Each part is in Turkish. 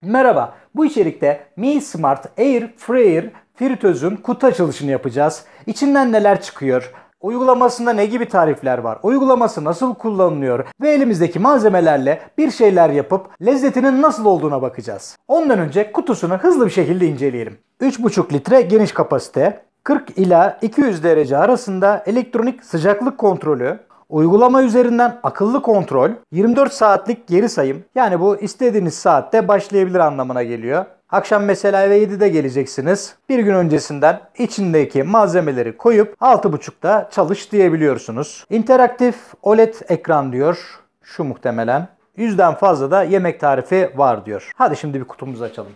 Merhaba, bu içerikte Mi Smart Air Fryer fritözün kutu açılışını yapacağız. İçinden neler çıkıyor? Uygulamasında ne gibi tarifler var? Uygulaması nasıl kullanılıyor? Ve elimizdeki malzemelerle bir şeyler yapıp lezzetinin nasıl olduğuna bakacağız. Ondan önce kutusunu hızlı bir şekilde inceleyelim. 3,5 litre geniş kapasite, 40 ila 200 derece arasında elektronik sıcaklık kontrolü, uygulama üzerinden akıllı kontrol, 24 saatlik geri sayım, yani bu istediğiniz saatte başlayabilir anlamına geliyor. Akşam mesela eve 7'de geleceksiniz. Bir gün öncesinden içindeki malzemeleri koyup 6.30'da çalış diyebiliyorsunuz. İnteraktif OLED ekran diyor. Şu muhtemelen. 100'den fazla da yemek tarifi var diyor. Hadi şimdi bir kutumuzu açalım.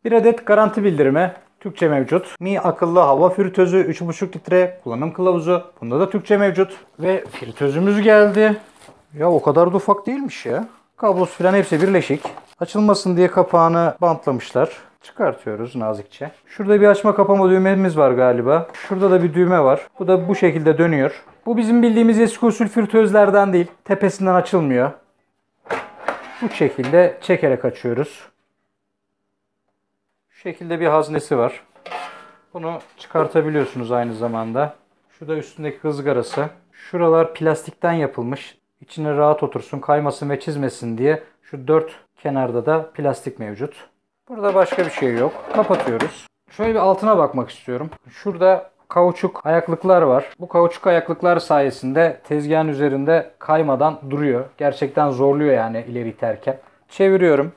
Bir adet garanti bildirimi. Türkçe mevcut. Mi akıllı hava fritözü 3,5 litre kullanım kılavuzu. Bunda da Türkçe mevcut. Ve fritözümüz geldi. Ya o kadar da ufak değilmiş ya. Kablosu falan hepsi birleşik. Açılmasın diye kapağını bantlamışlar. Çıkartıyoruz nazikçe. Şurada bir açma kapama düğmemiz var galiba. Şurada da bir düğme var. Bu da bu şekilde dönüyor. Bu bizim bildiğimiz eski usul fritözlerden değil. Tepesinden açılmıyor. Bu şekilde çekerek açıyoruz. Şu şekilde bir haznesi var. Bunu çıkartabiliyorsunuz aynı zamanda. Şu da üstündeki ızgarası. Şuralar plastikten yapılmış. İçine rahat otursun, kaymasın ve çizmesin diye. Şu dört kenarda da plastik mevcut. Burada başka bir şey yok. Kapatıyoruz. Şöyle bir altına bakmak istiyorum. Şurada kauçuk ayaklıklar var. Bu kauçuk ayaklıklar sayesinde tezgahın üzerinde kaymadan duruyor. Gerçekten zorluyor yani ileri iterken. Çeviriyorum.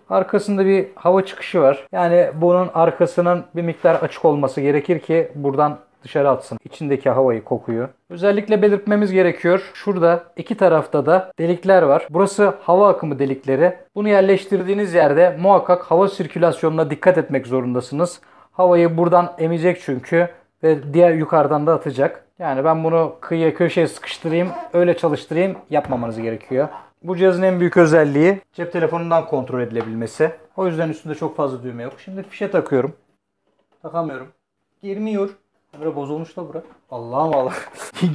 Arkasında bir hava çıkışı var. Yani bunun arkasının bir miktar açık olması gerekir ki buradan dışarı atsın. İçindeki havayı, kokuyu. Özellikle belirtmemiz gerekiyor. Şurada iki tarafta da delikler var. Burası hava akımı delikleri. Bunu yerleştirdiğiniz yerde muhakkak hava sirkülasyonuna dikkat etmek zorundasınız. Havayı buradan emecek çünkü ve diğer yukarıdan da atacak. Yani ben bunu kıyıya köşeye sıkıştırayım, öyle çalıştırayım yapmamanız gerekiyor. Bu cihazın en büyük özelliği cep telefonundan kontrol edilebilmesi. O yüzden üstünde çok fazla düğme yok. Şimdi fişe takıyorum. Takamıyorum. Girmiyor. Böyle bozulmuş da bura. Allah'ım Allah.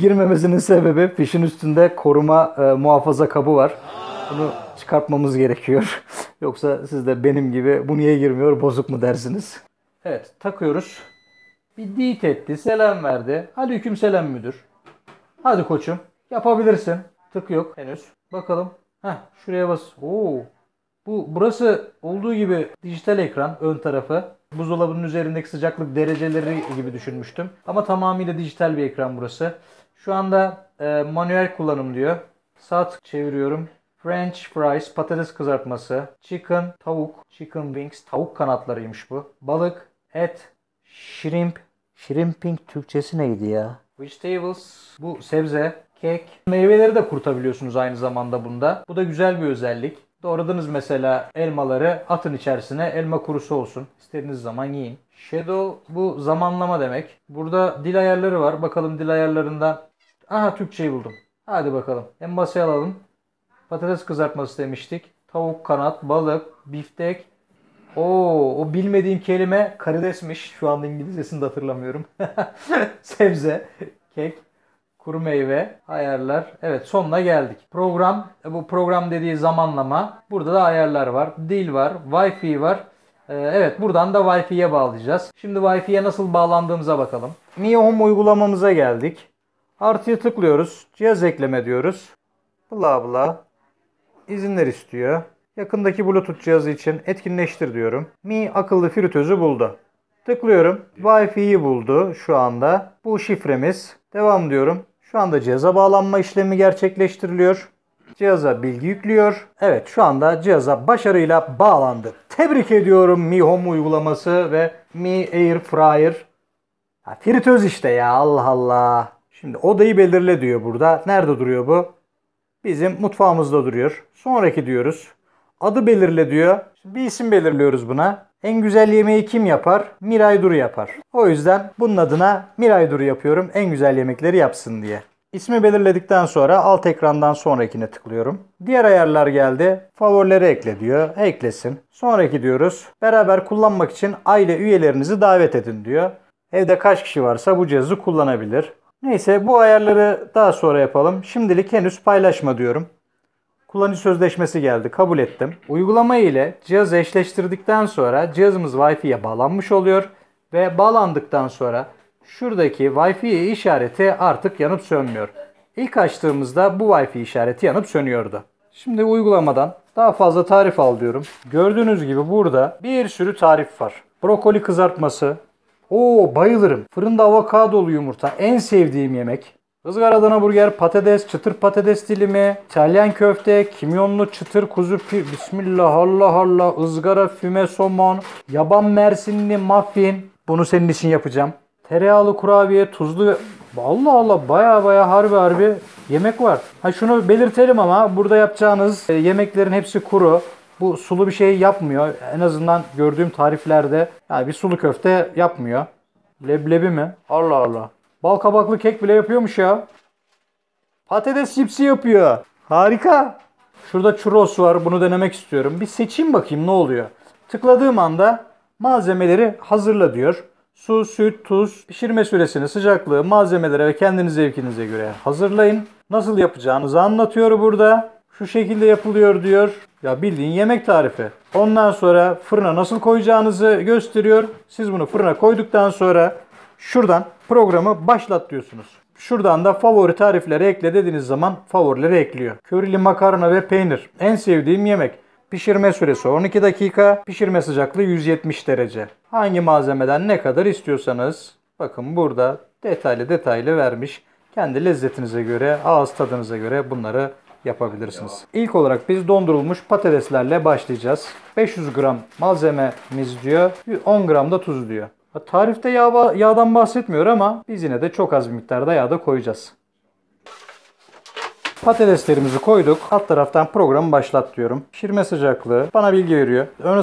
Girmemesinin sebebi fişin üstünde koruma muhafaza kabı var. Bunu çıkartmamız gerekiyor. Yoksa siz de benim gibi bu niye girmiyor bozuk mu dersiniz. Evet takıyoruz. Bir dit etti, selam verdi. Aleyküm selam müdür. Hadi koçum yapabilirsin. Tık yok henüz. Bakalım. Heh, şuraya bas. Oo. Burası olduğu gibi dijital ekran ön tarafı. Buzdolabının üzerindeki sıcaklık dereceleri gibi düşünmüştüm. Ama tamamıyla dijital bir ekran burası. Şu anda manuel kullanım diyor. Saat çeviriyorum. French fries, patates kızartması, chicken, tavuk, chicken wings, tavuk kanatlarıymış bu. Balık, et, shrimp. Shrimping Türkçesi neydi ya? Vegetables, bu sebze, kek. Meyveleri de kurutabiliyorsunuz aynı zamanda bunda. Bu da güzel bir özellik. Doğradınız mesela elmaları, atın içerisine elma kurusu olsun. İstediğiniz zaman yiyin. Shadow bu zamanlama demek. Burada dil ayarları var. Bakalım dil ayarlarından. Aha Türkçeyi buldum. Hadi bakalım. En basaya alalım. Patates kızartması demiştik. Tavuk kanat, balık, biftek. O bilmediğim kelime karidesmiş. Şu anda İngilizcesini de hatırlamıyorum. Sebze, kek, kuru meyve, ayarlar. Evet sonuna geldik. Program, bu program dediği zamanlama. Burada da ayarlar var. Dil var, Wi-Fi var. Evet buradan da Wi-Fi'ye bağlayacağız. Şimdi Wi-Fi'ye nasıl bağlandığımıza bakalım. Mi Home uygulamamıza geldik. Artıya tıklıyoruz. Cihaz ekleme diyoruz. Bla bla. İzinler istiyor. Yakındaki Bluetooth cihazı için etkinleştir diyorum. Mi akıllı fritözü buldu. Tıklıyorum. Wi-Fi'yi buldu şu anda. Bu şifremiz. Devam diyorum. Şu anda cihaza bağlanma işlemi gerçekleştiriliyor. Cihaza bilgi yüklüyor. Evet şu anda cihaza başarıyla bağlandı. Tebrik ediyorum Mi Home uygulaması ve Mi Air Fryer. Fritöz işte ya Allah Allah. Şimdi odayı belirle diyor burada. Nerede duruyor bu? Bizim mutfağımızda duruyor. Sonraki diyoruz. Adı belirle diyor. Şimdi bir isim belirliyoruz buna. En güzel yemeği kim yapar? Miray Duru yapar. O yüzden bunun adına Miray Duru yapıyorum. En güzel yemekleri yapsın diye. İsmi belirledikten sonra alt ekrandan sonrakine tıklıyorum. Diğer ayarlar geldi. Favorileri ekle diyor. Eklesin. Sonraki diyoruz. Beraber kullanmak için aile üyelerinizi davet edin diyor. Evde kaç kişi varsa bu cihazı kullanabilir. Neyse bu ayarları daha sonra yapalım. Şimdilik henüz paylaşma diyorum. Kullanıcı sözleşmesi geldi. Kabul ettim. Uygulama ile cihazı eşleştirdikten sonra cihazımız Wi-Fi'ye bağlanmış oluyor. Ve bağlandıktan sonra şuradaki Wi-Fi işareti artık yanıp sönmüyor. İlk açtığımızda bu Wi-Fi işareti yanıp sönüyordu. Şimdi uygulamadan daha fazla tarif al diyorum. Gördüğünüz gibi burada bir sürü tarif var. Brokoli kızartması. Oo, bayılırım. Fırında avokadolu yumurta. En sevdiğim yemek. Izgaradan hamburger, patates, çıtır patates dilimi, İtalyan köfte, kimyonlu çıtır kuzu bismillah, Allah Allah, ızgara füme somon, yaban mersinli muffin. Bunu senin için yapacağım. Tereyağlı kurabiye, tuzlu ve... Allah Allah, baya harbi yemek var. Ha, şunu belirtelim ama burada yapacağınız yemeklerin hepsi kuru. Bu sulu bir şey yapmıyor. En azından gördüğüm tariflerde yani bir sulu köfte yapmıyor. Leblebi mi? Allah Allah. Bal kabaklı kek bile yapıyormuş ya. Patates cipsi yapıyor. Harika. Şurada churros var. Bunu denemek istiyorum. Bir seçeyim bakayım ne oluyor. Tıkladığım anda malzemeleri hazırla diyor. Su, süt, tuz, pişirme süresini, sıcaklığı, malzemelere ve kendi zevkinize göre hazırlayın. Nasıl yapacağınızı anlatıyor burada. Şu şekilde yapılıyor diyor. Ya bildiğin yemek tarifi. Ondan sonra fırına nasıl koyacağınızı gösteriyor. Siz bunu fırına koyduktan sonra şuradan programı başlat diyorsunuz. Şuradan da favori tarifleri ekle dediğiniz zaman favorileri ekliyor. Körili makarna ve peynir. En sevdiğim yemek. Pişirme süresi 12 dakika. Pişirme sıcaklığı 170 derece. Hangi malzemeden ne kadar istiyorsanız bakın burada detaylı vermiş. Kendi lezzetinize göre, ağız tadınıza göre bunları yapabilirsiniz. İlk olarak biz dondurulmuş patateslerle başlayacağız. 500 gram malzememiz diyor. 10 gram da tuz diyor. Tarifte yağdan bahsetmiyor ama biz yine de çok az bir miktarda yağ da koyacağız. Patateslerimizi koyduk. Alt taraftan programı başlat diyorum. Pişirme sıcaklığı bana bilgi veriyor. Ön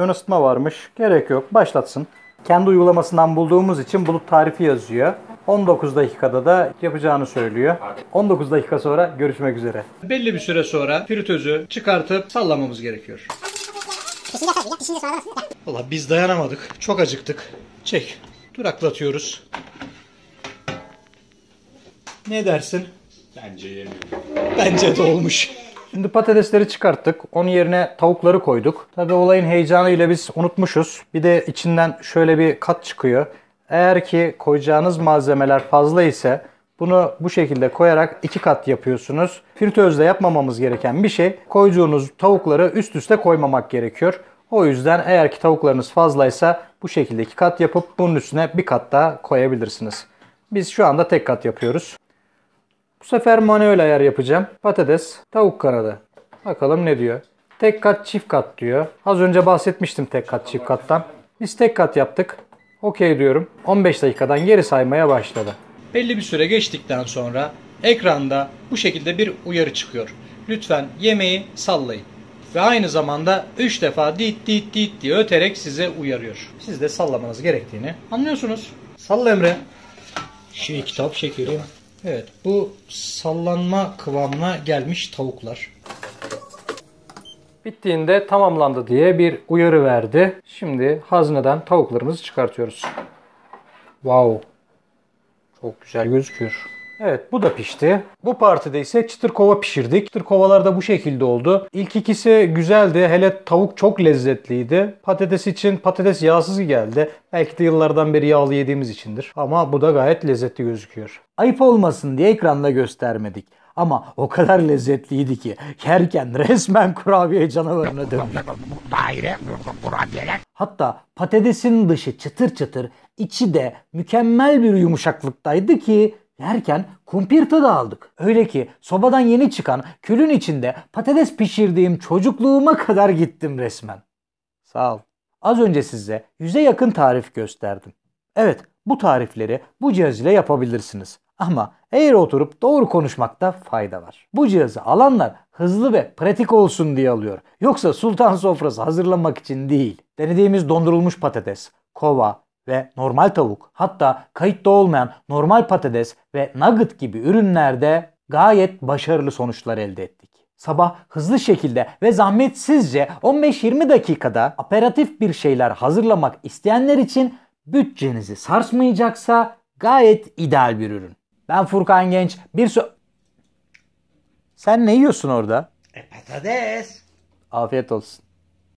ısıtma varmış. Gerek yok. Başlatsın. Kendi uygulamasından bulduğumuz için bulut tarifi yazıyor. 19 dakikada da yapacağını söylüyor. 19 dakika sonra görüşmek üzere. Belli bir süre sonra fritözü çıkartıp sallamamız gerekiyor. Valla biz dayanamadık. Çok acıktık. Çek. Duraklatıyoruz. Ne dersin? Bence yemiyor. Bence de olmuş. Şimdi patatesleri çıkarttık. Onun yerine tavukları koyduk. Tabi olayın heyecanıyla biz unutmuşuz. Bir de içinden şöyle bir kat çıkıyor. Eğer ki koyacağınız malzemeler fazla ise bunu bu şekilde koyarak 2 kat yapıyorsunuz. Fritözde yapmamamız gereken bir şey, koyduğunuz tavukları üst üste koymamak gerekiyor. O yüzden eğer ki tavuklarınız fazlaysa bu şekilde 2 kat yapıp bunun üstüne bir kat daha koyabilirsiniz. Biz şu anda tek kat yapıyoruz. Bu sefer manuel ayar yapacağım. Patates, tavuk kanadı. Bakalım ne diyor. Tek kat, çift kat diyor. Az önce bahsetmiştim tek kat, çift kattan. Biz tek kat yaptık. Okey diyorum. 15 dakikadan geri saymaya başladı. Belli bir süre geçtikten sonra ekranda bu şekilde bir uyarı çıkıyor. Lütfen yemeği sallayın. Ve aynı zamanda 3 defa dit dit dit diye öterek size uyarıyor. Siz de sallamanız gerektiğini anlıyorsunuz. Salla Emre. Kitap şekerim. Evet, bu sallanma kıvamına gelmiş tavuklar. Bittiğinde tamamlandı diye bir uyarı verdi. Şimdi hazneden tavuklarımızı çıkartıyoruz. Wow. Çok güzel gözüküyor. Evet, bu da pişti. Bu partide ise çıtır kova pişirdik. Çıtır kovalar da bu şekilde oldu. İlk ikisi güzeldi. Hele tavuk çok lezzetliydi. Patates için patates yağsız geldi. Belki de yıllardan beri yağlı yediğimiz içindir. Ama bu da gayet lezzetli gözüküyor. Ayıp olmasın diye ekranda göstermedik. Ama o kadar lezzetliydi ki yerken resmen kurabiye canavarına dönmüş. Hatta patatesin dışı çıtır çıtır, içi de mükemmel bir yumuşaklıktaydı ki yerken kumpir tadı aldık. Öyle ki sobadan yeni çıkan külün içinde patates pişirdiğim çocukluğuma kadar gittim resmen. Sağ ol. Az önce size 100'e yakın tarif gösterdim. Evet, bu tarifleri bu cihaz ile yapabilirsiniz. Ama eğer oturup doğru konuşmakta fayda var. Bu cihazı alanlar hızlı ve pratik olsun diye alıyor. Yoksa sultan sofrası hazırlamak için değil. Denediğimiz dondurulmuş patates, kova ve normal tavuk, hatta kayıtta olmayan normal patates ve nugget gibi ürünlerde gayet başarılı sonuçlar elde ettik. Sabah hızlı şekilde ve zahmetsizce 15-20 dakikada aperatif bir şeyler hazırlamak isteyenler için bütçenizi sarsmayacaksa gayet ideal bir ürün. Ben Furkan Genç. Sen ne yiyorsun orada? Patates. Afiyet olsun.